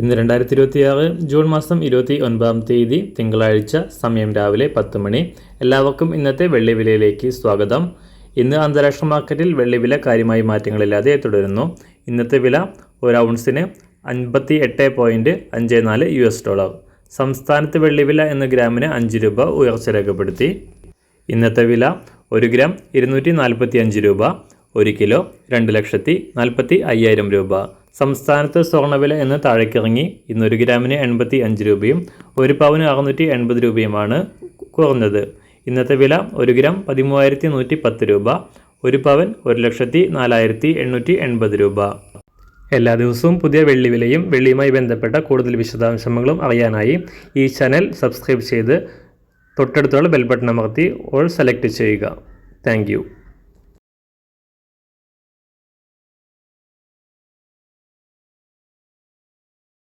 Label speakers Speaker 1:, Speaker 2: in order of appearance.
Speaker 1: ഇന്ന് 2026 ജൂൺ മാസം 29-ാം തീയതി തിങ്കളാഴ്ച, സമയം രാവിലെ 10 മണി. എല്ലാവർക്കും ഇന്നത്തെ വെള്ളി വിലയിലേക്ക് സ്വാഗതം. ഇന്ന് അന്താരാഷ്ട്ര മാർക്കറ്റിൽ വെള്ളിവില കാര്യമായി മാറ്റങ്ങളില്ലാതെ തുടരുന്നു. ഇന്നത്തെ വില ഒരു ഔൺസിന് 58.54 $. സംസ്ഥാനത്ത് വെള്ളിവില എന്ന ഗ്രാമിന് 5 രൂപ ഉയർച്ച രേഖപ്പെടുത്തി. ഇന്നത്തെ വില 1 ഗ്രാം 245 രൂപ, 1 കിലോ 2,45,000 രൂപ. സംസ്ഥാനത്ത് സ്വർണ്ണവില ഇന്ന് താഴേക്കിറങ്ങി. ഇന്ന് 1 ഗ്രാമിന് 85 രൂപയും 1 പവന് 680 രൂപയുമാണ് കുറഞ്ഞത്. ഇന്നത്തെ വില 1 ഗ്രാം 13,110 രൂപ, 1 പവൻ 1,04,880 രൂപ. എല്ലാ ദിവസവും പുതിയ വെള്ളി വിലയും വെള്ളിയുമായി ബന്ധപ്പെട്ട കൂടുതൽ വിശദാംശങ്ങളും അറിയാനായി ഈ ചാനൽ സബ്സ്ക്രൈബ് ചെയ്ത് തൊട്ടടുത്തുള്ള ബെൽ ബട്ടൺ അമർത്തി ഓൾ സെലക്ട് ചെയ്യുക. താങ്ക്